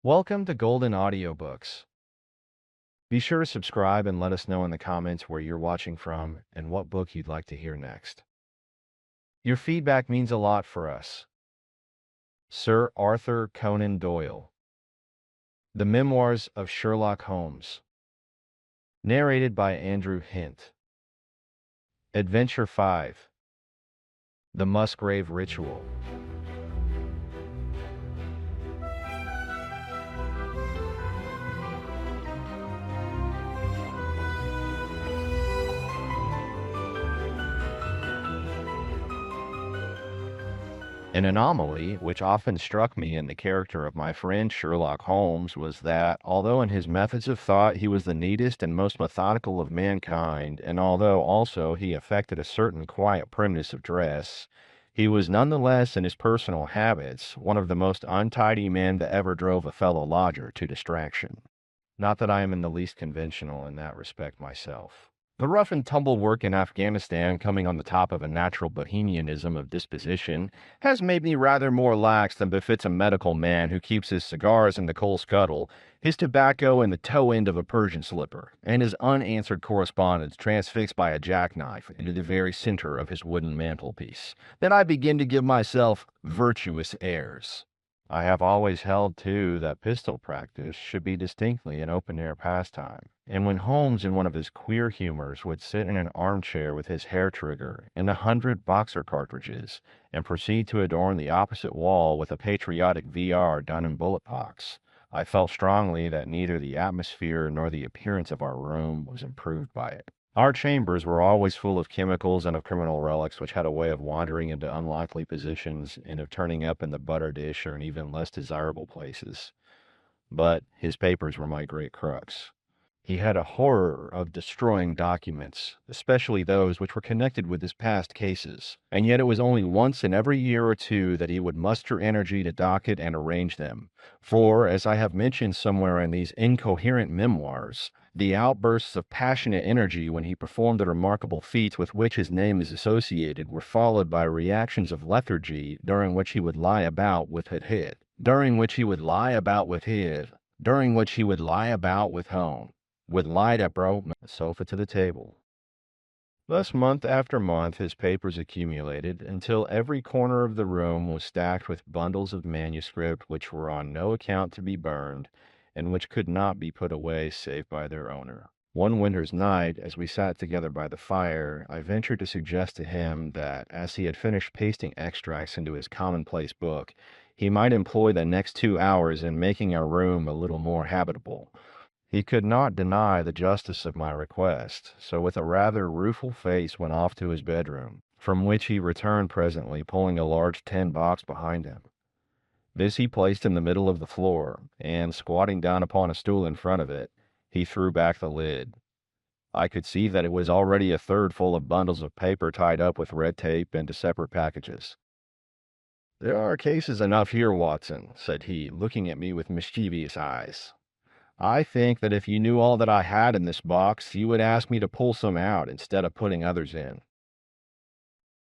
Welcome to Golden Audiobooks. Be sure to subscribe and let us know in the comments where you're watching from and what book you'd like to hear next. Your feedback means a lot for us. Sir Arthur Conan Doyle. The Memoirs of Sherlock Holmes. Narrated by Andrew Hint. Adventure 5. The Musgrave Ritual. An anomaly which often struck me in the character of my friend Sherlock Holmes was that, although in his methods of thought he was the neatest and most methodical of mankind, and although also he affected a certain quiet primness of dress, he was nonetheless in his personal habits one of the most untidy men that ever drove a fellow lodger to distraction. Not that I am in the least conventional in that respect myself. The rough and tumble work in Afghanistan, coming on the top of a natural bohemianism of disposition, has made me rather more lax than befits a medical man who keeps his cigars in the coal scuttle, his tobacco in the toe end of a Persian slipper, and his unanswered correspondence transfixed by a jackknife into the very center of his wooden mantelpiece. Then I begin to give myself virtuous airs. I have always held, too, that pistol practice should be distinctly an open-air pastime, and when Holmes, in one of his queer humors, would sit in an armchair with his hair trigger and 100 boxer cartridges, and proceed to adorn the opposite wall with a patriotic VR done in bullet pox, I felt strongly that neither the atmosphere nor the appearance of our room was improved by it. Our chambers were always full of chemicals and of criminal relics which had a way of wandering into unlikely positions and of turning up in the butter dish or in even less desirable places. But his papers were my great crux. He had a horror of destroying documents, especially those which were connected with his past cases, and yet it was only once in every year or two that he would muster energy to docket and arrange them. For, as I have mentioned somewhere in these incoherent memoirs, the outbursts of passionate energy when he performed the remarkable feats with which his name is associated were followed by reactions of lethargy during which he would lie about with his head, during which he would lie about with home, with light up bro, the sofa to the table. Thus, month after month, his papers accumulated until every corner of the room was stacked with bundles of manuscript which were on no account to be burned, and which could not be put away save by their owner. One winter's night, as we sat together by the fire, I ventured to suggest to him that, as he had finished pasting extracts into his commonplace book, he might employ the next 2 hours in making our room a little more habitable. He could not deny the justice of my request, so with a rather rueful face went off to his bedroom, from which he returned presently, pulling a large tin box behind him. This he placed in the middle of the floor, and, squatting down upon a stool in front of it, he threw back the lid. I could see that it was already a third full of bundles of paper tied up with red tape into separate packages. "There are cases enough here, Watson," said he, looking at me with mischievous eyes. "I think that if you knew all that I had in this box, you would ask me to pull some out instead of putting others in."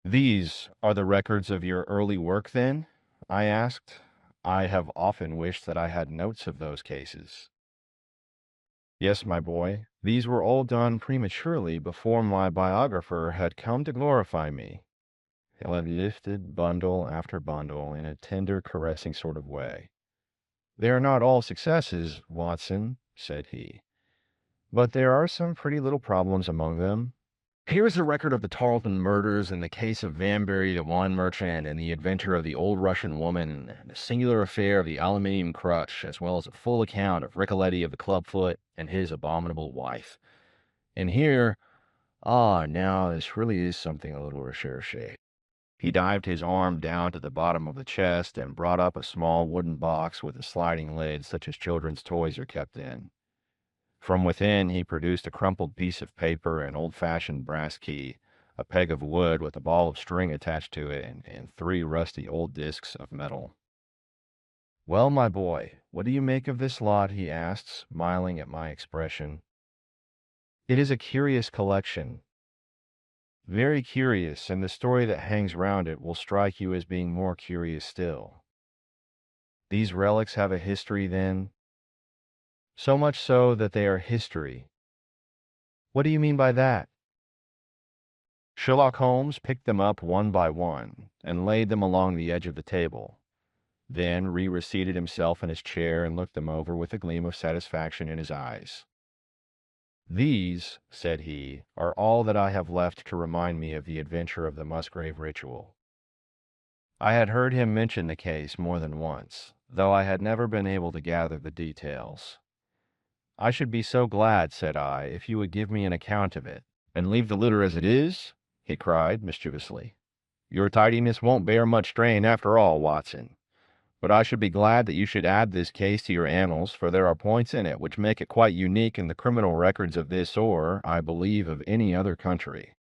"These are the records of your early work, then?" I asked. I have often wished that I had notes of those cases. "Yes, my boy. These were all done prematurely before my biographer had come to glorify me." He lifted bundle after bundle in a tender, caressing sort of way. "They are not all successes, Watson," said he, "but there are some pretty little problems among them. Here is the record of the Tarleton murders, and the case of Vanbury the wine merchant, and the adventure of the old Russian woman, and the singular affair of the aluminium crutch, as well as a full account of Ricoletti of the clubfoot and his abominable wife. And here, now this really is something a little recherché." He dived his arm down to the bottom of the chest and brought up a small wooden box with a sliding lid such as children's toys are kept in. From within he produced a crumpled piece of paper, an old-fashioned brass key, a peg of wood with a ball of string attached to it, and 3 rusty old discs of metal. "Well, my boy, what do you make of this lot?" he asked, smiling at my expression. "It is a curious collection. Very curious, and the story that hangs round it will strike you as being more curious still." These relics have a history, then? So much so that they are history. What do you mean by that? Sherlock Holmes picked them up one by one and laid them along the edge of the table, then reseated himself in his chair and looked them over with a gleam of satisfaction in his eyes. These, said he, are all that I have left to remind me of the adventure of the Musgrave Ritual. I had heard him mention the case more than once, though I had never been able to gather the details. I should be so glad, said I, if you would give me an account of it. And leave the litter as it is? He cried mischievously. Your tidiness won't bear much strain after all, Watson. But I should be glad that you should add this case to your annals, for there are points in it which make it quite unique in the criminal records of this or, I believe, of any other country.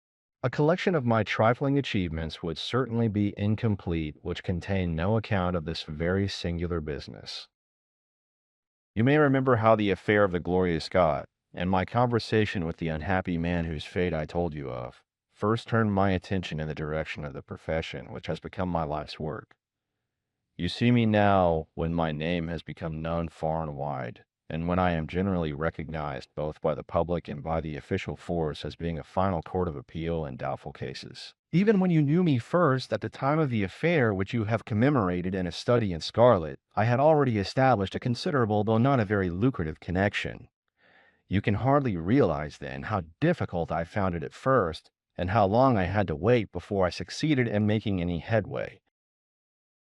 A collection of my trifling achievements would certainly be incomplete which contained no account of this very singular business. You may remember how the affair of the Gloria Scott, and my conversation with the unhappy man whose fate I told you of, first turned my attention in the direction of the profession which has become my life's work. You see me now when my name has become known far and wide, and when I am generally recognized both by the public and by the official force as being a final court of appeal in doubtful cases. Even when you knew me first at the time of the affair which you have commemorated in a study in scarlet, I had already established a considerable though not a very lucrative connection. You can hardly realize then how difficult I found it at first, and how long I had to wait before I succeeded in making any headway.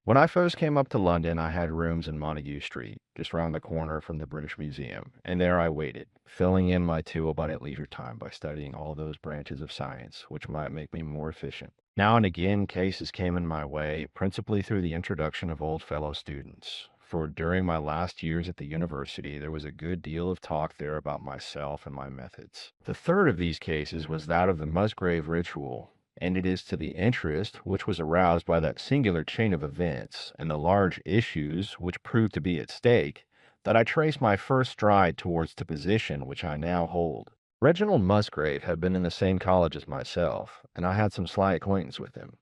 When I first came up to London, I had rooms in Montague Street, just round the corner from the British Museum, and there I waited, filling in my 2 abundant leisure time by studying all those branches of science which might make me more efficient. Now and again, cases came in my way, principally through the introduction of old fellow students, for during my last years at the university, there was a good deal of talk there about myself and my methods. The third of these cases was that of the Musgrave Ritual, and it is to the interest which was aroused by that singular chain of events and the large issues which proved to be at stake that I trace my first stride towards the position which I now hold. Reginald Musgrave had been in the same college as myself, and I had some slight acquaintance with him.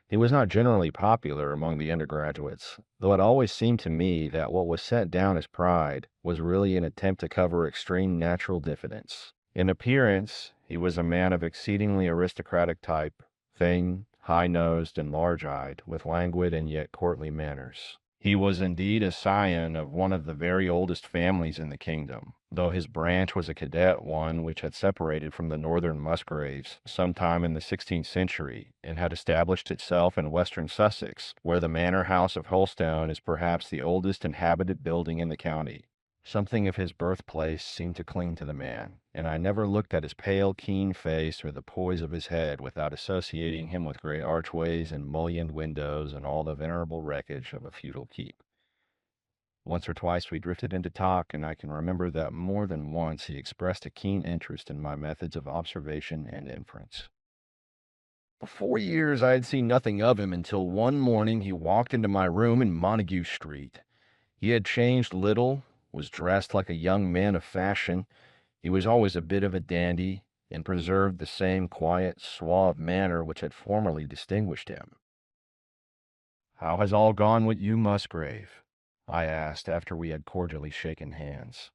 He was not generally popular among the undergraduates, though it always seemed to me that what was set down as pride was really an attempt to cover extreme natural diffidence. In appearance, he was a man of exceedingly aristocratic type, thin, high-nosed, and large-eyed, with languid and yet courtly manners. He was indeed a scion of one of the very oldest families in the kingdom, though his branch was a cadet one which had separated from the northern Musgraves sometime in the 16th century, and had established itself in western Sussex, where the manor house of Holstone is perhaps the oldest inhabited building in the county. Something of his birthplace seemed to cling to the man, and I never looked at his pale, keen face or the poise of his head without associating him with great archways and mullioned windows and all the venerable wreckage of a feudal keep. Once or twice we drifted into talk, and I can remember that more than once he expressed a keen interest in my methods of observation and inference. For 4 years I had seen nothing of him until one morning he walked into my room in Montague Street. He had changed little, was dressed like a young man of fashion. He was always a bit of a dandy, and preserved the same quiet, suave manner which had formerly distinguished him. "How has all gone with you, Musgrave?" I asked after we had cordially shaken hands.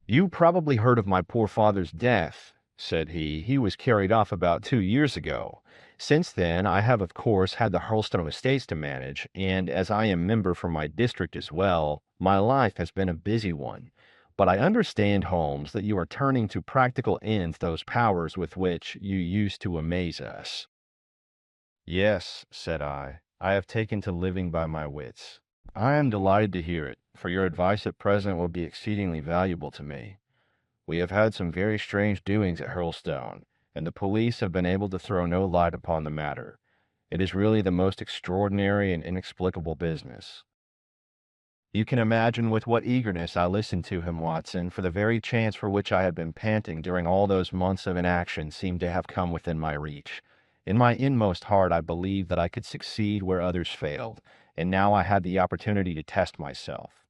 "You probably heard of my poor father's death," said he. "He was carried off about 2 years ago. Since then, I have of course had the Hurlstone estates to manage, and as I am member for my district as well, my life has been a busy one. But I understand, Holmes, that you are turning to practical ends those powers with which you used to amaze us." "Yes," said I have taken to living by my wits." "I am delighted to hear it, for your advice at present will be exceedingly valuable to me. We have had some very strange doings at Hurlstone, and the police have been able to throw no light upon the matter. It is really the most extraordinary and inexplicable business." You can imagine with what eagerness I listened to him, Watson, for the very chance for which I had been panting during all those months of inaction seemed to have come within my reach. In my inmost heart I believed that I could succeed where others failed, and now I had the opportunity to test myself.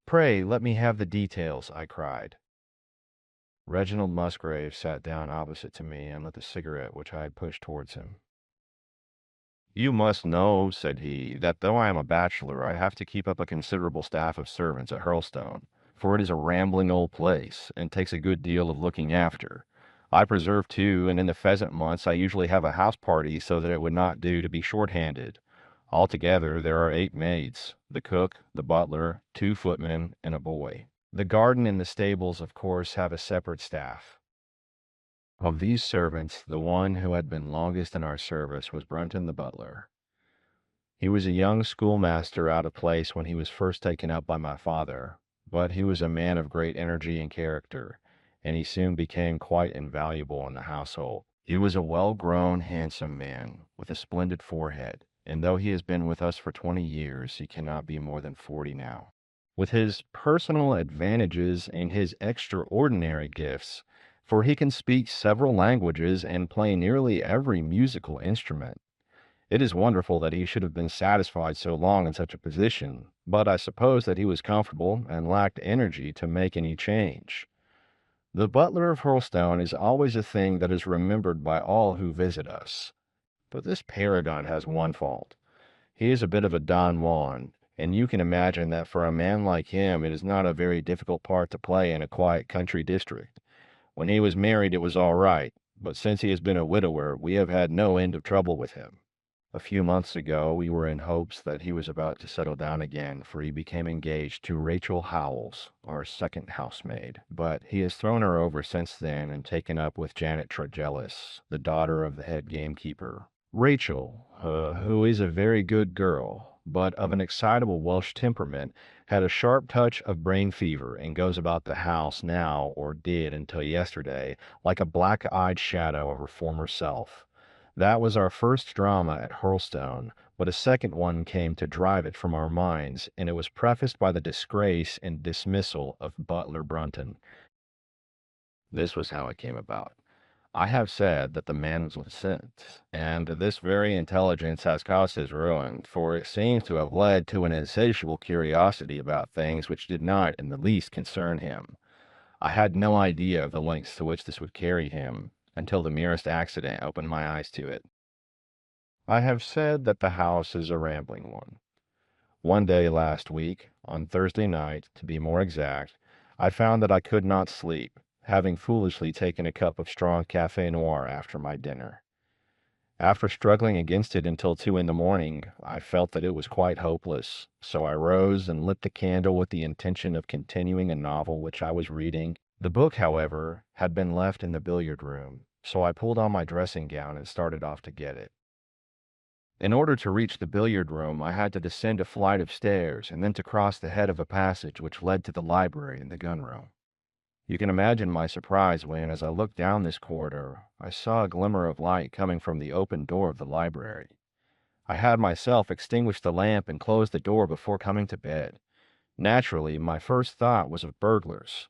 "Pray, let me have the details," I cried. Reginald Musgrave sat down opposite to me and lit the cigarette which I had pushed towards him. You must know, said he, that though I am a bachelor, I have to keep up a considerable staff of servants at Hurlstone, for it is a rambling old place, and takes a good deal of looking after. I preserve too, and in the pheasant months I usually have a house party so that it would not do to be short-handed. Altogether there are 8 maids, the cook, the butler, 2 footmen, and a boy. The garden and the stables, of course, have a separate staff. Of these servants, the one who had been longest in our service was Brunton the butler. He was a young schoolmaster out of place when he was first taken up by my father, but he was a man of great energy and character, and he soon became quite invaluable in the household. He was a well-grown, handsome man, with a splendid forehead, and though he has been with us for 20 years, he cannot be more than 40 now. With his personal advantages and his extraordinary gifts, for he can speak several languages and play nearly every musical instrument. It is wonderful that he should have been satisfied so long in such a position, but I suppose that he was comfortable and lacked energy to make any change. The butler of Hurlstone is always a thing that is remembered by all who visit us. But this paragon has one fault. He is a bit of a Don Juan, and you can imagine that for a man like him it is not a very difficult part to play in a quiet country district. When he was married it was all right, but since he has been a widower we have had no end of trouble with him. A few months ago we were in hopes that he was about to settle down again, for he became engaged to Rachel Howells, our second housemaid, but he has thrown her over since then and taken up with Janet Tregellis, the daughter of the head gamekeeper. Rachel, who is a very good girl, but of an excitable Welsh temperament, had a sharp touch of brain fever and goes about the house now, or did until yesterday, like a black-eyed shadow of her former self. That was our first drama at Hurlstone, but a second one came to drive it from our minds, and it was prefaced by the disgrace and dismissal of Butler Brunton. This was how it came about. I have said that the man was sent, and this very intelligence has caused his ruin, for it seems to have led to an insatiable curiosity about things which did not in the least concern him. I had no idea of the lengths to which this would carry him, until the merest accident opened my eyes to it. I have said that the house is a rambling one. One day last week, on Thursday night, to be more exact, I found that I could not sleep, having foolishly taken a cup of strong café noir after my dinner. After struggling against it until 2 in the morning, I felt that it was quite hopeless, so I rose and lit the candle with the intention of continuing a novel which I was reading. The book, however, had been left in the billiard room, so I pulled on my dressing gown and started off to get it. In order to reach the billiard room, I had to descend a flight of stairs and then to cross the head of a passage which led to the library and the gun room. You can imagine my surprise when, as I looked down this corridor, I saw a glimmer of light coming from the open door of the library. I had myself extinguished the lamp and closed the door before coming to bed. Naturally, my first thought was of burglars.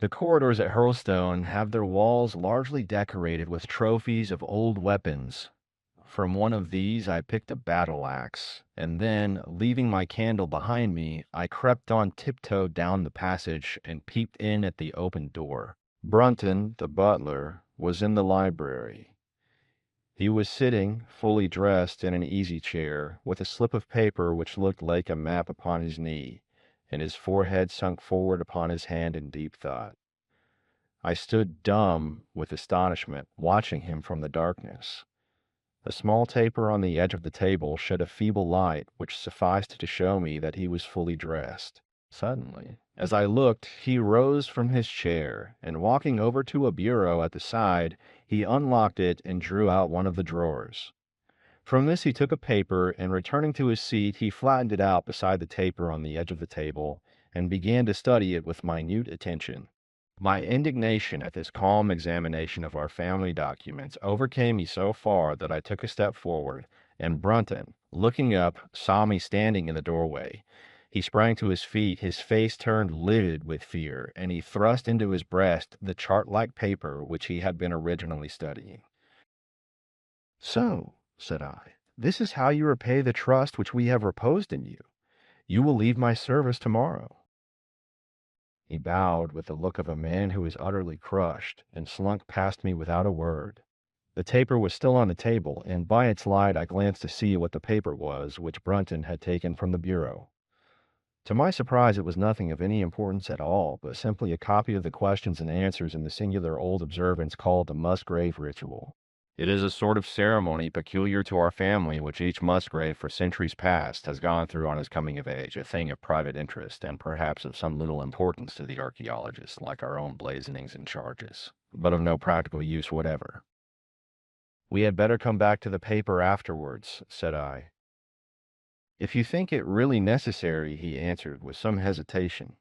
The corridors at Hurlstone have their walls largely decorated with trophies of old weapons. From one of these I picked a battle axe, and then, leaving my candle behind me, I crept on tiptoe down the passage and peeped in at the open door. Brunton, the butler, was in the library. He was sitting, fully dressed, in an easy-chair, with a slip of paper which looked like a map upon his knee, and his forehead sunk forward upon his hand in deep thought. I stood dumb with astonishment, watching him from the darkness. A small taper on the edge of the table shed a feeble light which sufficed to show me that he was fully dressed. Suddenly, as I looked, he rose from his chair, and walking over to a bureau at the side, he unlocked it and drew out one of the drawers. From this he took a paper, and returning to his seat, he flattened it out beside the taper on the edge of the table, and began to study it with minute attention. My indignation at this calm examination of our family documents overcame me so far that I took a step forward, and Brunton, looking up, saw me standing in the doorway. He sprang to his feet, his face turned livid with fear, and he thrust into his breast the chart-like paper which he had been originally studying. "So," said I, "this is how you repay the trust which we have reposed in you. You will leave my service tomorrow." He bowed with the look of a man who is utterly crushed, and slunk past me without a word. The taper was still on the table, and by its light I glanced to see what the paper was which Brunton had taken from the bureau. To my surprise, it was nothing of any importance at all, but simply a copy of the questions and answers in the singular old observance called the Musgrave Ritual. It is a sort of ceremony peculiar to our family, which each Musgrave for centuries past has gone through on his coming of age, a thing of private interest and perhaps of some little importance to the archaeologist, like our own blazonings and charges, but of no practical use whatever. We had better come back to the paper afterwards, said I. If you think it really necessary, he answered with some hesitation.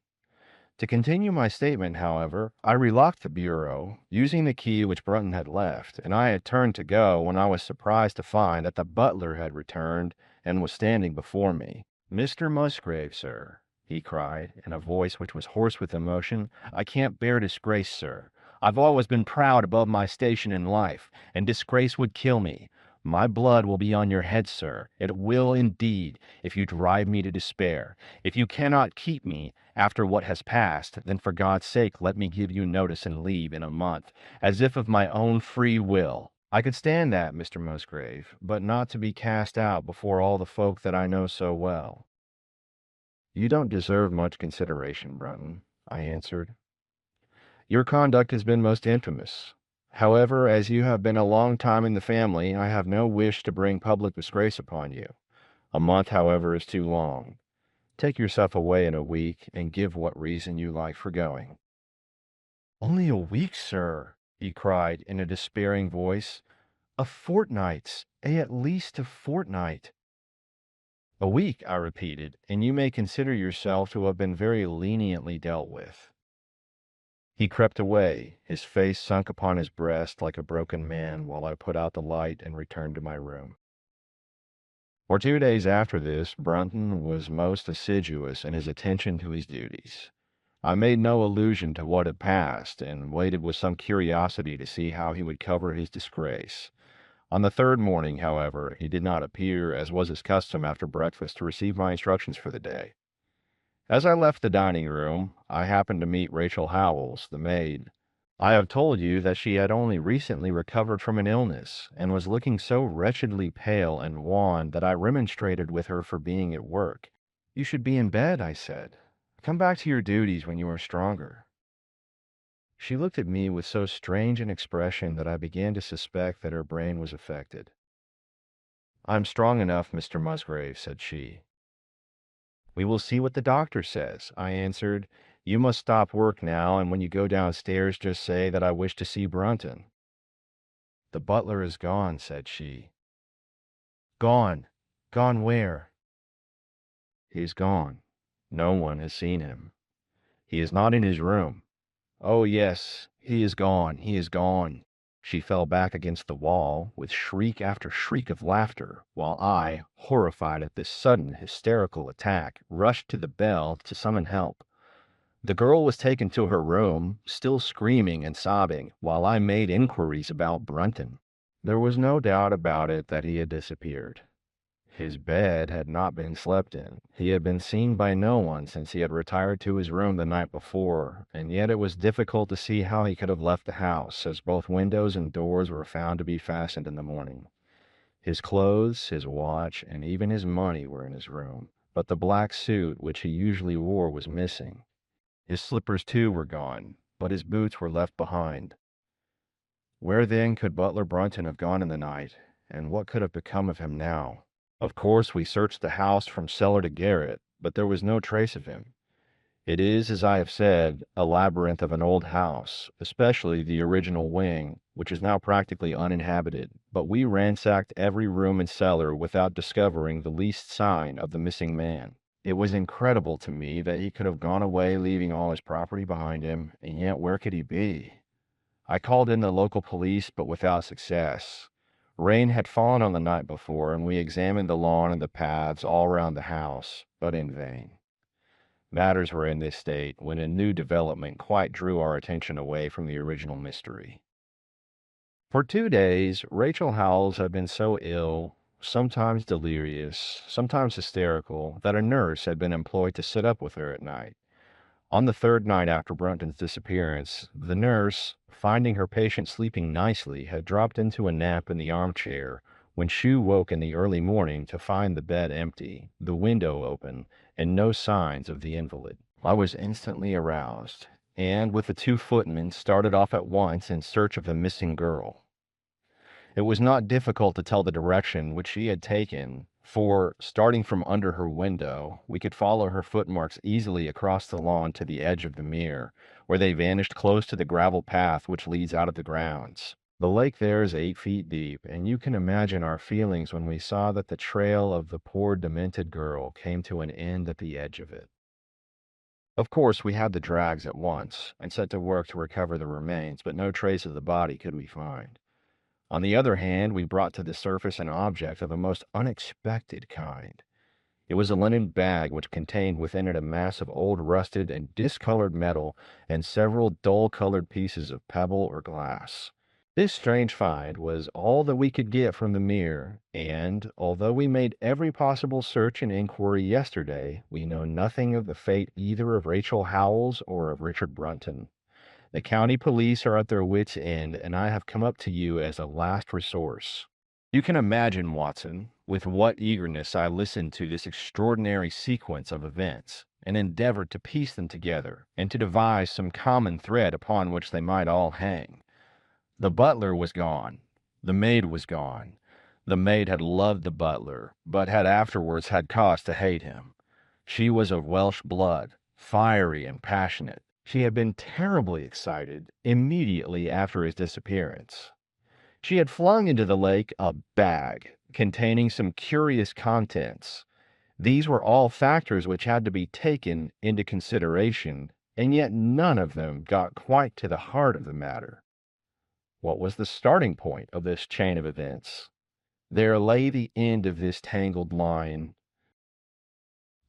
To continue my statement, however, I relocked the bureau, using the key which Brunton had left, and I had turned to go when I was surprised to find that the butler had returned and was standing before me. "Mr. Musgrave, sir," he cried, in a voice which was hoarse with emotion, "I can't bear disgrace, sir. I've always been proud above my station in life, and disgrace would kill me. My blood will be on your head, sir. It will indeed, if you drive me to despair. If you cannot keep me after what has passed, then for God's sake let me give you notice and leave in a month, as if of my own free will. I could stand that, Mr. Musgrave, but not to be cast out before all the folk that I know so well." "You don't deserve much consideration, Brunton," I answered. "Your conduct has been most infamous. However, as you have been a long time in the family, I have no wish to bring public disgrace upon you. A month, however, is too long. Take yourself away in a week, and give what reason you like for going." "Only a week, sir," he cried in a despairing voice. "A fortnight's, at least a fortnight." "A week," I repeated, "and you may consider yourself to have been very leniently dealt with." He crept away, his face sunk upon his breast like a broken man, while I put out the light and returned to my room. For 2 days after this, Brunton was most assiduous in his attention to his duties. I made no allusion to what had passed, and waited with some curiosity to see how he would cover his disgrace. On the third morning, however, he did not appear, as was his custom after breakfast, to receive my instructions for the day. As I left the dining room, I happened to meet Rachel Howells, the maid. I have told you that she had only recently recovered from an illness, and was looking so wretchedly pale and wan that I remonstrated with her for being at work. "You should be in bed," I said. "Come back to your duties when you are stronger." She looked at me with so strange an expression that I began to suspect that her brain was affected. "I'm strong enough, Mr. Musgrave," said she. "We will see what the doctor says," I answered. "You must stop work now, and when you go downstairs just say that I wish to see Brunton." "The butler is gone," said she. "Gone? Gone where?" "He's gone. No one has seen him. He is not in his room. Oh, yes, he is gone, he is gone." She fell back against the wall, with shriek after shriek of laughter, while I, horrified at this sudden hysterical attack, rushed to the bell to summon help. The girl was taken to her room, still screaming and sobbing, while I made inquiries about Brunton. There was no doubt about it that he had disappeared. His bed had not been slept in. He had been seen by no one since he had retired to his room the night before, and yet it was difficult to see how he could have left the house, as both windows and doors were found to be fastened in the morning. His clothes, his watch, and even his money were in his room, but the black suit which he usually wore was missing. His slippers, too, were gone, but his boots were left behind. Where then could Butler Brunton have gone in the night, and what could have become of him now? Of course, we searched the house from cellar to garret, but there was no trace of him. It is, as I have said, a labyrinth of an old house, especially the original wing, which is now practically uninhabited, but we ransacked every room and cellar without discovering the least sign of the missing man. It was incredible to me that he could have gone away leaving all his property behind him, and yet where could he be? I called in the local police, but without success. Rain had fallen on the night before, and we examined the lawn and the paths all round the house, but in vain. Matters were in this state when a new development quite drew our attention away from the original mystery. For 2 days, Rachel Howells had been so ill, sometimes delirious, sometimes hysterical, that a nurse had been employed to sit up with her at night. On the third night after Brunton's disappearance, the nurse, finding her patient sleeping nicely, had dropped into a nap in the armchair when Shu woke in the early morning to find the bed empty, the window open, and no signs of the invalid. I was instantly aroused, and with the two footmen started off at once in search of the missing girl. It was not difficult to tell the direction which she had taken, for, starting from under her window, we could follow her footmarks easily across the lawn to the edge of the mere, where they vanished close to the gravel path which leads out of the grounds. The lake there is 8 feet deep, and you can imagine our feelings when we saw that the trail of the poor demented girl came to an end at the edge of it. Of course, we had the drags at once, and set to work to recover the remains, but no trace of the body could we find. On the other hand, we brought to the surface an object of a most unexpected kind. It was a linen bag which contained within it a mass of old rusted and discolored metal and several dull-colored pieces of pebble or glass. This strange find was all that we could get from the mere, and, although we made every possible search and inquiry yesterday, we know nothing of the fate either of Rachel Howells or of Richard Brunton. The county police are at their wits' end, and I have come up to you as a last resource. You can imagine, Watson, with what eagerness I listened to this extraordinary sequence of events, and endeavored to piece them together, and to devise some common thread upon which they might all hang. The butler was gone. The maid was gone. The maid had loved the butler, but had afterwards had cause to hate him. She was of Welsh blood, fiery and passionate. She had been terribly excited immediately after his disappearance. She had flung into the lake a bag containing some curious contents. These were all factors which had to be taken into consideration, and yet none of them got quite to the heart of the matter. What was the starting point of this chain of events? There lay the end of this tangled line.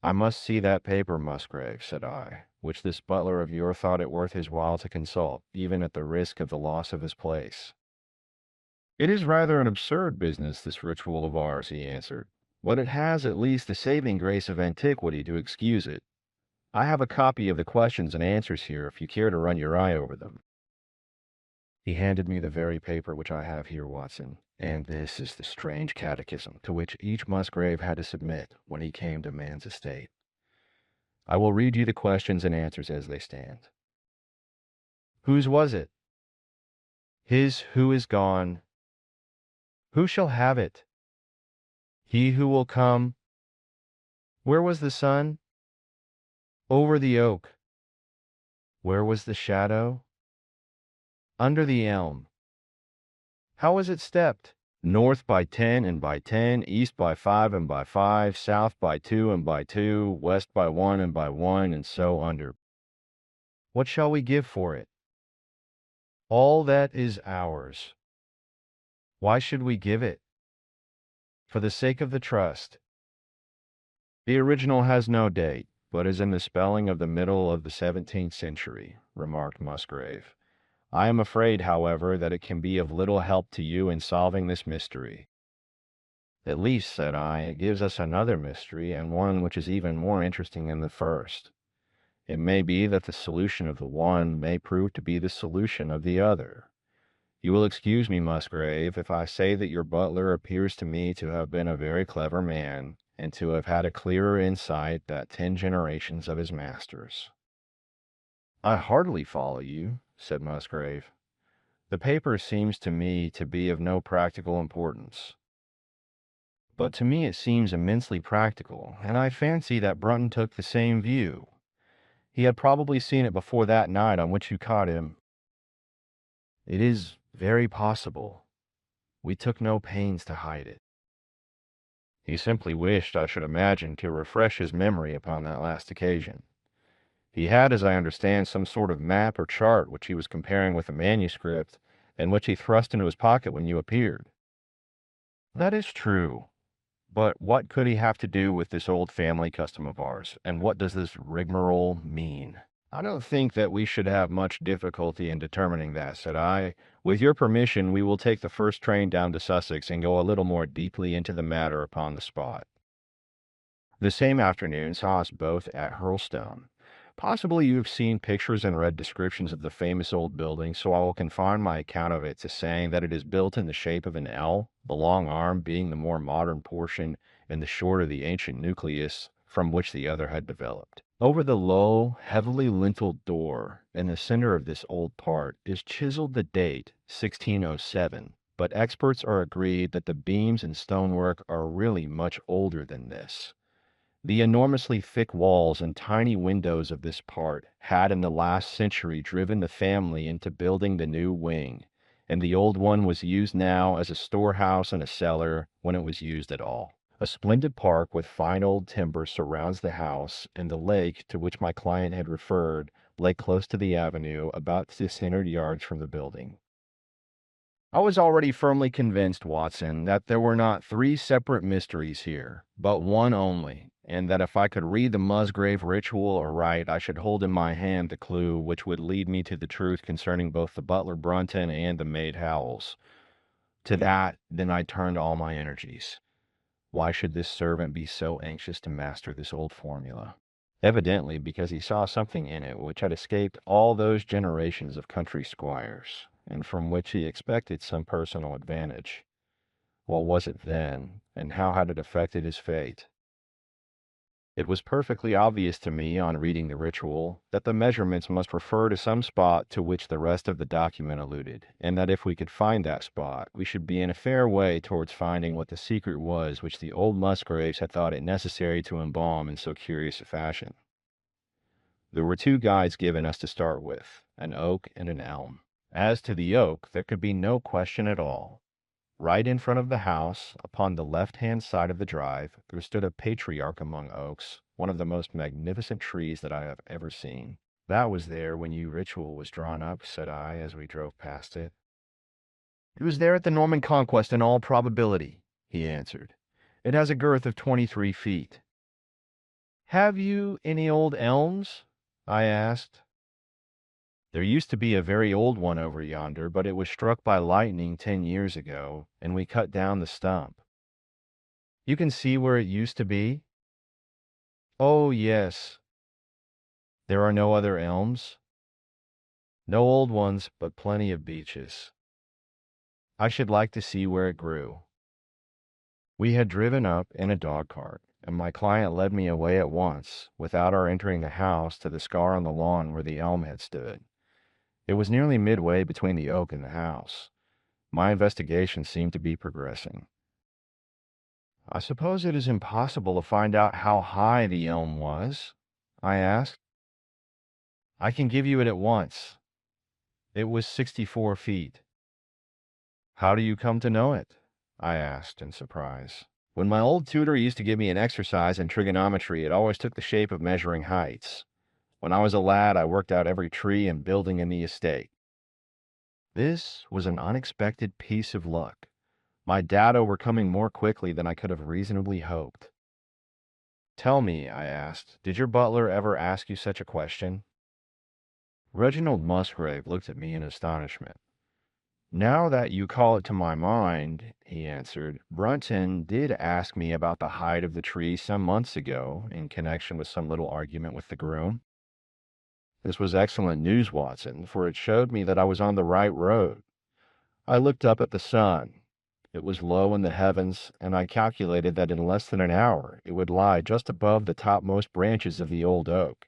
"I must see that paper, Musgrave," said I, "which this butler of yours thought it worth his while to consult, even at the risk of the loss of his place." "It is rather an absurd business, this ritual of ours," he answered, "but it has at least the saving grace of antiquity to excuse it. I have a copy of the questions and answers here, if you care to run your eye over them." He handed me the very paper which I have here, Watson, and this is the strange catechism to which each Musgrave had to submit when he came to man's estate. I will read you the questions and answers as they stand. Whose was it? His who is gone. Who shall have it? He who will come. Where was the sun? Over the oak. Where was the shadow? Under the elm. How was it stepped? North by 10 and by 10, east by 5 and by 5, south by 2 and by 2, west by 1 and by 1, and so under. What shall we give for it? All that is ours. Why should we give it? For the sake of the trust. The original has no date, but is in the spelling of the middle of the 17th century, remarked Musgrave. I am afraid, however, that it can be of little help to you in solving this mystery. At least, said I, it gives us another mystery, and one which is even more interesting than the first. It may be that the solution of the one may prove to be the solution of the other. You will excuse me, Musgrave, if I say that your butler appears to me to have been a very clever man, and to have had a clearer insight than 10 generations of his masters. I hardly follow you, said Musgrave. The paper seems to me to be of no practical importance. But to me it seems immensely practical, and I fancy that Brunton took the same view. He had probably seen it before that night on which you caught him. It is very possible. We took no pains to hide it. He simply wished, I should imagine, to refresh his memory upon that last occasion. He had, as I understand, some sort of map or chart which he was comparing with a manuscript, and which he thrust into his pocket when you appeared. That is true. But what could he have to do with this old family custom of ours, and what does this rigmarole mean? I don't think that we should have much difficulty in determining that, said I. With your permission, we will take the first train down to Sussex and go a little more deeply into the matter upon the spot. The same afternoon saw us both at Hurlstone. Possibly you have seen pictures and read descriptions of the famous old building, so I will confine my account of it to saying that it is built in the shape of an L, the long arm being the more modern portion and the shorter the ancient nucleus from which the other had developed. Over the low, heavily linteled door in the center of this old part is chiseled the date 1607, but experts are agreed that the beams and stonework are really much older than this. The enormously thick walls and tiny windows of this part had in the last century driven the family into building the new wing, and the old one was used now as a storehouse and a cellar when it was used at all. A splendid park with fine old timber surrounds the house, and the lake to which my client had referred lay close to the avenue about 600 yards from the building. I was already firmly convinced, Watson, that there were not three separate mysteries here, but one only, and that if I could read the Musgrave Ritual aright, I should hold in my hand the clue which would lead me to the truth concerning both the butler Brunton and the maid Howells. To that, then I turned all my energies. Why should this servant be so anxious to master this old formula? Evidently because he saw something in it which had escaped all those generations of country squires, and from which he expected some personal advantage. What was it then, and how had it affected his fate? It was perfectly obvious to me on reading the ritual that the measurements must refer to some spot to which the rest of the document alluded, and that if we could find that spot, we should be in a fair way towards finding what the secret was which the old Musgraves had thought it necessary to embalm in so curious a fashion. There were two guides given us to start with, an oak and an elm. As to the oak, there could be no question at all. Right in front of the house, upon the left-hand side of the drive, there stood a patriarch among oaks, one of the most magnificent trees that I have ever seen. That was there when your ritual was drawn up, said I, as we drove past it. It was there at the Norman Conquest in all probability, he answered. It has a girth of 23 feet. Have you any old elms? I asked. There used to be a very old one over yonder, but it was struck by lightning 10 years ago, and we cut down the stump. You can see where it used to be? Oh, yes. There are no other elms? No old ones, but plenty of beeches. I should like to see where it grew. We had driven up in a dog cart, and my client led me away at once, without our entering the house, to the scar on the lawn where the elm had stood. It was nearly midway between the oak and the house. My investigation seemed to be progressing. I suppose it is impossible to find out how high the elm was? I asked. I can give you it at once. It was 64 feet. How do you come to know it? I asked in surprise. When my old tutor used to give me an exercise in trigonometry, it always took the shape of measuring heights. When I was a lad, I worked out every tree and building in the estate. This was an unexpected piece of luck. My data were coming more quickly than I could have reasonably hoped. Tell me, I asked, did your butler ever ask you such a question? Reginald Musgrave looked at me in astonishment. Now that you call it to my mind, he answered, Brunton did ask me about the height of the tree some months ago in connection with some little argument with the groom. This was excellent news, Watson, for it showed me that I was on the right road. I looked up at the sun. It was low in the heavens, and I calculated that in less than an hour it would lie just above the topmost branches of the old oak.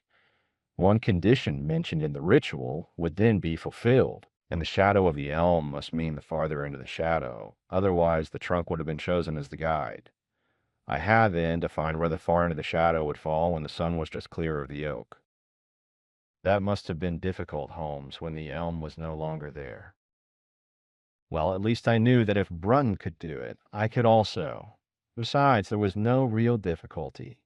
One condition mentioned in the ritual would then be fulfilled, and the shadow of the elm must mean the farther end of the shadow. Otherwise, the trunk would have been chosen as the guide. I had then to find where the far end of the shadow would fall when the sun was just clear of the oak. That must have been difficult, Holmes, when the elm was no longer there. Well, at least I knew that if Brunton could do it, I could also. Besides, there was no real difficulty.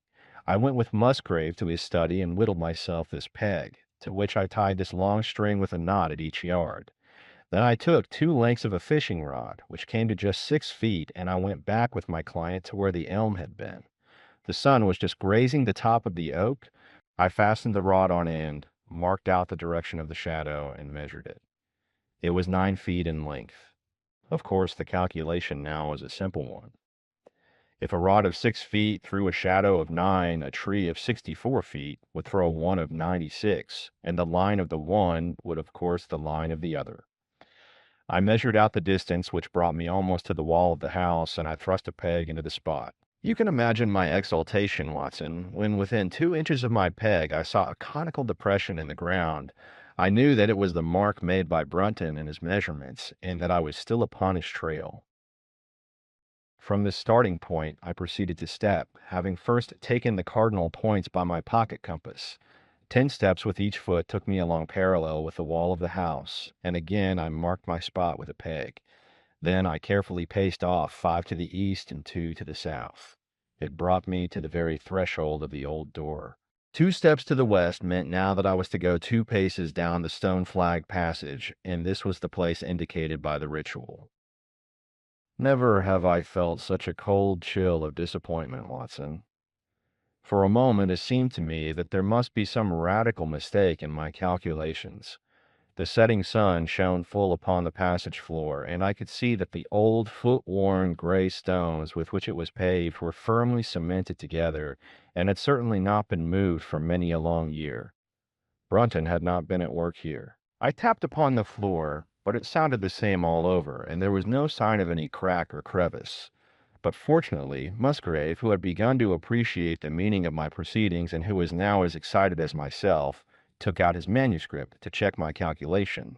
I went with Musgrave to his study and whittled myself this peg, to which I tied this long string with a knot at each yard. Then I took 2 lengths of a fishing rod, which came to just 6 feet, and I went back with my client to where the elm had been. The sun was just grazing the top of the oak. I fastened the rod on end, marked out the direction of the shadow, and measured it. It was 9 feet in length. Of course, the calculation now was a simple one. If a rod of 6 feet threw a shadow of 9, a tree of 64 feet would throw one of 96, and the line of the one would, of course, the line of the other. I measured out the distance, which brought me almost to the wall of the house, and I thrust a peg into the spot. You can imagine my exultation, Watson, when within 2 inches of my peg I saw a conical depression in the ground. I knew that it was the mark made by Brunton in his measurements, and that I was still upon his trail. From this starting point, I proceeded to step, having first taken the cardinal points by my pocket compass. 10 steps with each foot took me along parallel with the wall of the house, and again I marked my spot with a peg. Then I carefully paced off 5 to the east and 2 to the south. It brought me to the very threshold of the old door. 2 steps to the west meant now that I was to go 2 paces down the stone-flagged passage, and this was the place indicated by the ritual. Never have I felt such a cold chill of disappointment, Watson. For a moment it seemed to me that there must be some radical mistake in my calculations. The setting sun shone full upon the passage floor, and I could see that the old, foot-worn gray stones with which it was paved were firmly cemented together, and had certainly not been moved for many a long year. Brunton had not been at work here. I tapped upon the floor, but it sounded the same all over, and there was no sign of any crack or crevice. But fortunately, Musgrave, who had begun to appreciate the meaning of my proceedings and who was now as excited as myself, took out his manuscript to check my calculation.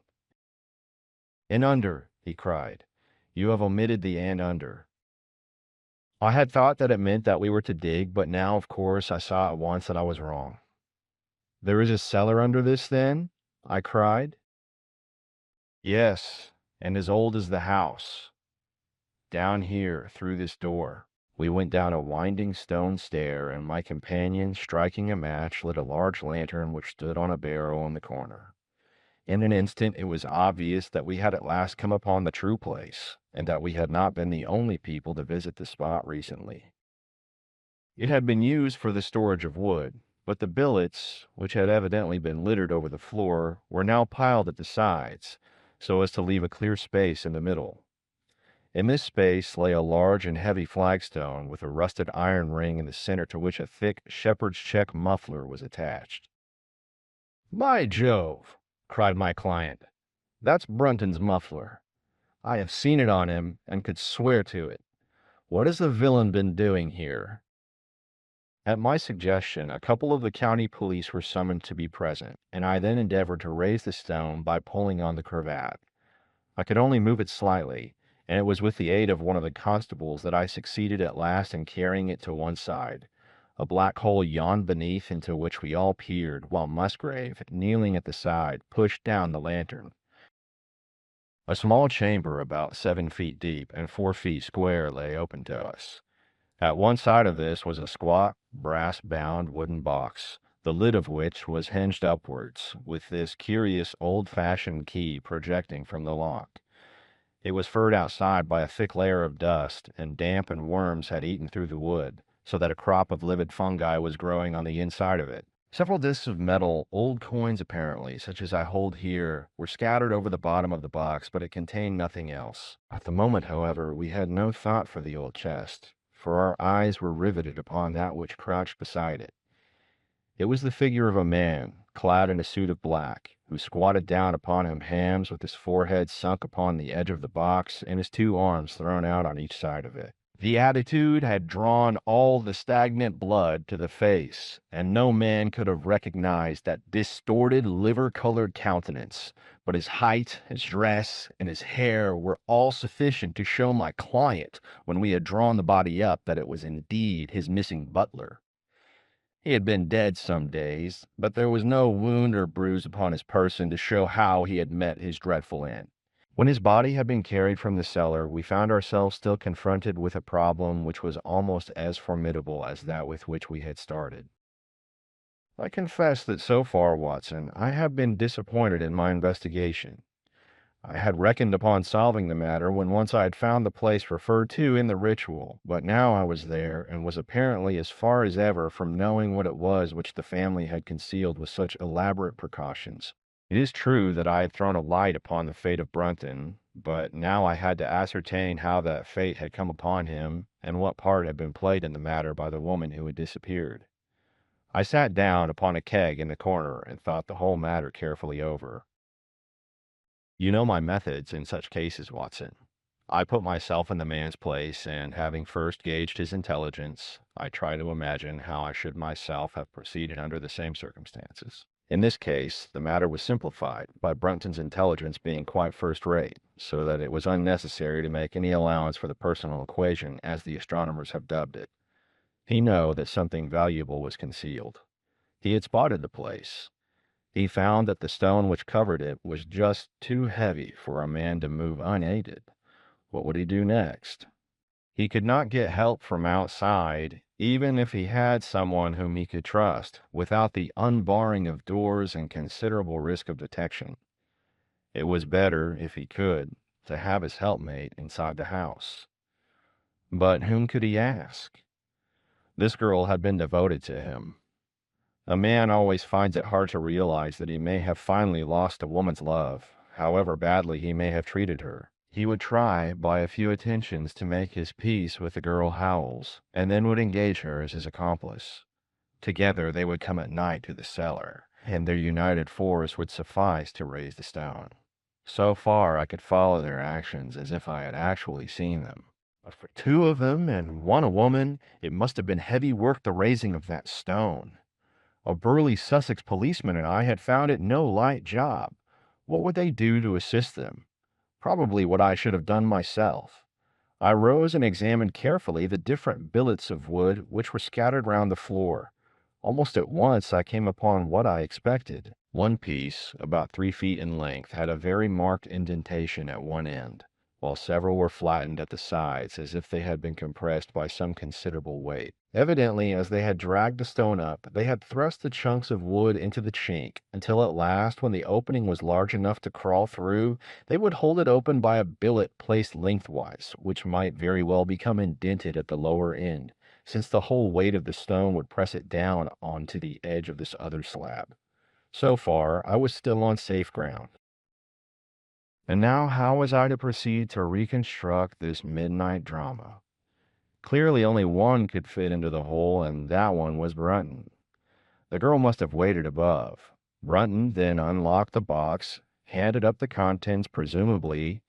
"And under," he cried. "You have omitted the and under." I had thought that it meant that we were to dig, but now, of course, I saw at once that I was wrong. "There is a cellar under this, then?" I cried. "Yes, and as old as the house. Down here, through this door." We went down a winding stone stair, and my companion, striking a match, lit a large lantern which stood on a barrel in the corner. In an instant it was obvious that we had at last come upon the true place, and that we had not been the only people to visit the spot recently. It had been used for the storage of wood, but the billets, which had evidently been littered over the floor, were now piled at the sides, so as to leave a clear space in the middle. In this space lay a large and heavy flagstone with a rusted iron ring in the center to which a thick shepherd's check muffler was attached. "By Jove!" cried my client. "That's Brunton's muffler. I have seen it on him, and could swear to it. What has the villain been doing here?" At my suggestion, a couple of the county police were summoned to be present, and I then endeavored to raise the stone by pulling on the cravat. I could only move it slightly, and it was with the aid of one of the constables that I succeeded at last in carrying it to one side. A black hole yawned beneath, into which we all peered, while Musgrave, kneeling at the side, pushed down the lantern. A small chamber about 7 feet deep and 4 feet square lay open to us. At one side of this was a squat, brass-bound wooden box, the lid of which was hinged upwards, with this curious old-fashioned key projecting from the lock. It was furred outside by a thick layer of dust, and damp and worms had eaten through the wood, so that a crop of livid fungi was growing on the inside of it. Several discs of metal, old coins apparently, such as I hold here, were scattered over the bottom of the box, but it contained nothing else. At the moment, however, we had no thought for the old chest, for our eyes were riveted upon that which crouched beside it. It was the figure of a man, clad in a suit of black, who squatted down upon his hams with his forehead sunk upon the edge of the box and his 2 arms thrown out on each side of it. The attitude had drawn all the stagnant blood to the face, and no man could have recognized that distorted, liver-colored countenance, but his height, his dress, and his hair were all sufficient to show my client, when we had drawn the body up, that it was indeed his missing butler. He had been dead some days, but there was no wound or bruise upon his person to show how he had met his dreadful end. When his body had been carried from the cellar, we found ourselves still confronted with a problem which was almost as formidable as that with which we had started. I confess that so far, Watson, I have been disappointed in my investigation. I had reckoned upon solving the matter when once I had found the place referred to in the ritual, but now I was there, and was apparently as far as ever from knowing what it was which the family had concealed with such elaborate precautions. It is true that I had thrown a light upon the fate of Brunton, but now I had to ascertain how that fate had come upon him and what part had been played in the matter by the woman who had disappeared. I sat down upon a keg in the corner and thought the whole matter carefully over. You know my methods in such cases, Watson. I put myself in the man's place, and having first gauged his intelligence, I try to imagine how I should myself have proceeded under the same circumstances. In this case, the matter was simplified by Brunton's intelligence being quite first rate, so that it was unnecessary to make any allowance for the personal equation, as the astronomers have dubbed it. He knew that something valuable was concealed. He had spotted the place. He found that the stone which covered it was just too heavy for a man to move unaided. What would he do next? He could not get help from outside, even if he had someone whom he could trust, without the unbarring of doors and considerable risk of detection. It was better, if he could, to have his helpmate inside the house. But whom could he ask? This girl had been devoted to him. A man always finds it hard to realize that he may have finally lost a woman's love, however badly he may have treated her. He would try, by a few attentions, to make his peace with the girl Howells, and then would engage her as his accomplice. Together they would come at night to the cellar, and their united force would suffice to raise the stone. So far I could follow their actions as if I had actually seen them. But for two of them, and one a woman, it must have been heavy work the raising of that stone. A burly Sussex policeman and I had found it no light job. What would they do to assist them? Probably what I should have done myself. I rose and examined carefully the different billets of wood which were scattered round the floor. Almost at once I came upon what I expected. One piece, about 3 feet in length, had a very marked indentation at one end, while several were flattened at the sides as if they had been compressed by some considerable weight. Evidently, as they had dragged the stone up, they had thrust the chunks of wood into the chink, until at last, when the opening was large enough to crawl through, they would hold it open by a billet placed lengthwise, which might very well become indented at the lower end, since the whole weight of the stone would press it down onto the edge of this other slab. So far, I was still on safe ground. And now how was I to proceed to reconstruct this midnight drama? Clearly only one could fit into the hole, and that one was Brunton. The girl must have waited above. Brunton then unlocked the box, handed up the contents, presumably,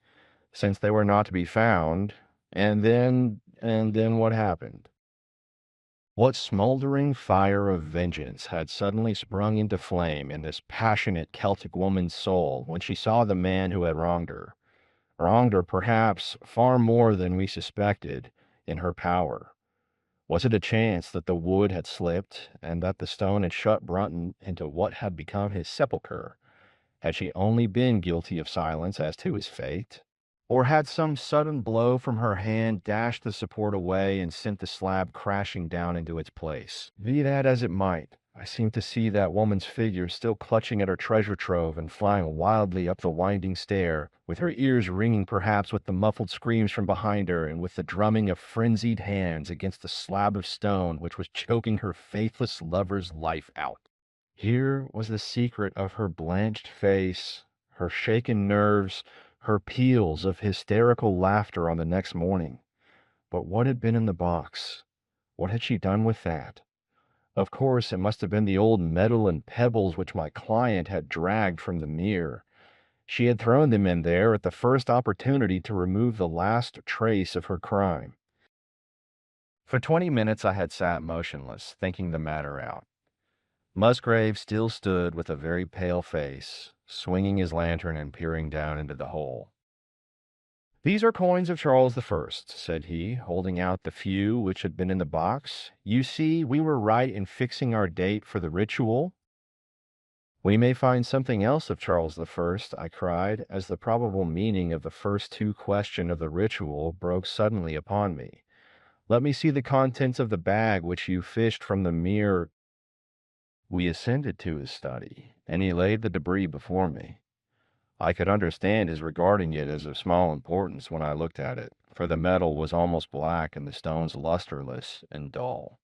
since they were not to be found, and then what happened? What smoldering fire of vengeance had suddenly sprung into flame in this passionate Celtic woman's soul when she saw the man who had wronged her perhaps far more than we suspected, in her power? Was it a chance that the wood had slipped, and that the stone had shut Brunton into what had become his sepulchre? Had she only been guilty of silence as to his fate? Or had some sudden blow from her hand dashed the support away and sent the slab crashing down into its place? Be that as it might, I seemed to see that woman's figure still clutching at her treasure trove and flying wildly up the winding stair, with her ears ringing perhaps with the muffled screams from behind her and with the drumming of frenzied hands against the slab of stone which was choking her faithless lover's life out. Here was the secret of her blanched face, her shaken nerves, her peals of hysterical laughter on the next morning. But what had been in the box? What had she done with that? Of course, it must have been the old metal and pebbles which my client had dragged from the mere. She had thrown them in there at the first opportunity to remove the last trace of her crime. For 20 minutes I had sat motionless, thinking the matter out. Musgrave still stood with a very pale face, swinging his lantern and peering down into the hole. "These are coins of Charles I," said he, holding out the few which had been in the box. "You see, we were right in fixing our date for the ritual." "We may find something else of Charles I," I cried, as the probable meaning of the first two questions of the ritual broke suddenly upon me. "Let me see the contents of the bag which you fished from the mere—" We ascended to his study, and he laid the debris before me. I could understand his regarding it as of small importance when I looked at it, for the metal was almost black and the stones lusterless and dull.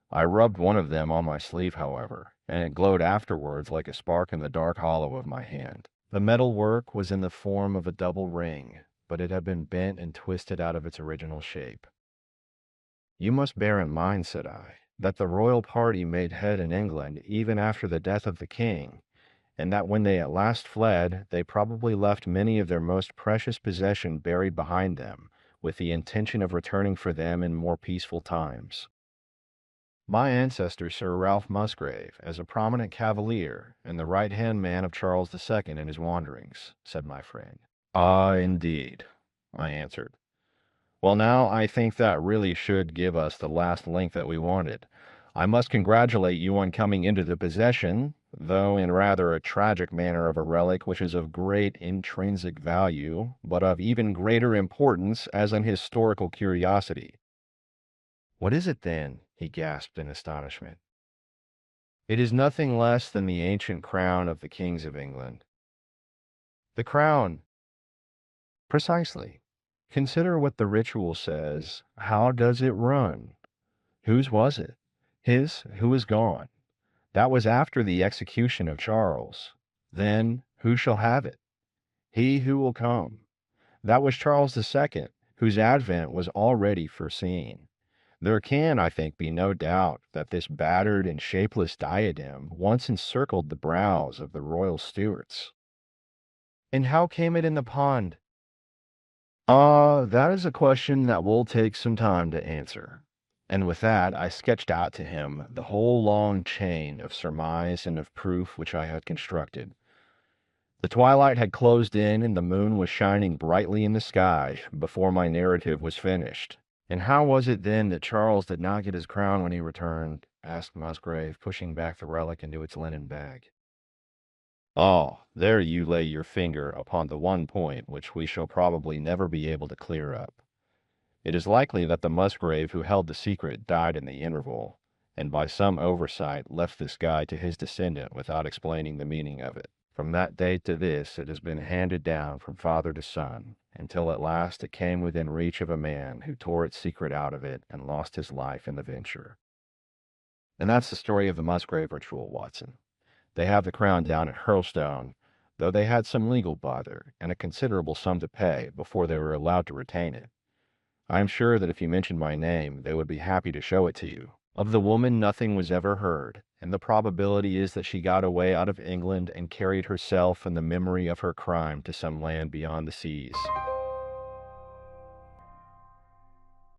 I rubbed one of them on my sleeve, however, and it glowed afterwards like a spark in the dark hollow of my hand. The metal work was in the form of a double ring, but it had been bent and twisted out of its original shape. You must bear in mind, said I, that the royal party made head in England even after the death of the king, and that when they at last fled, they probably left many of their most precious possession buried behind them, with the intention of returning for them in more peaceful times. My ancestor, Sir Ralph Musgrave, is a prominent cavalier and the right-hand man of Charles II in his wanderings, said my friend. Ah, indeed, I answered. Well, now I think that really should give us the last link that we wanted. I must congratulate you on coming into the possession, though in rather a tragic manner, of a relic which is of great intrinsic value, but of even greater importance as an historical curiosity. What is it then? He gasped in astonishment. It is nothing less than the ancient crown of the kings of England. The crown! Precisely. Consider what the ritual says. How does it run? Whose was it? His, who is gone. That was after the execution of Charles. Then, who shall have it? He who will come. That was Charles II, whose advent was already foreseen. There can, I think, be no doubt that this battered and shapeless diadem once encircled the brows of the royal Stuarts. And how came it in the pond? Ah, that is a question that will take some time to answer. And with that, I sketched out to him the whole long chain of surmise and of proof which I had constructed. The twilight had closed in, and the moon was shining brightly in the sky before my narrative was finished. And how was it then that Charles did not get his crown when he returned? Asked Musgrave, pushing back the relic into its linen bag. Oh, there you lay your finger upon the one point which we shall probably never be able to clear up. It is likely that the Musgrave who held the secret died in the interval, and by some oversight left this guide to his descendant without explaining the meaning of it. From that day to this, it has been handed down from father to son, until at last it came within reach of a man who tore its secret out of it and lost his life in the venture. And that's the story of the Musgrave Ritual, Watson. They have the crown down at Hurlstone, though they had some legal bother and a considerable sum to pay before they were allowed to retain it. I am sure that if you mentioned my name, they would be happy to show it to you. Of the woman nothing was ever heard, and the probability is that she got away out of England and carried herself and the memory of her crime to some land beyond the seas.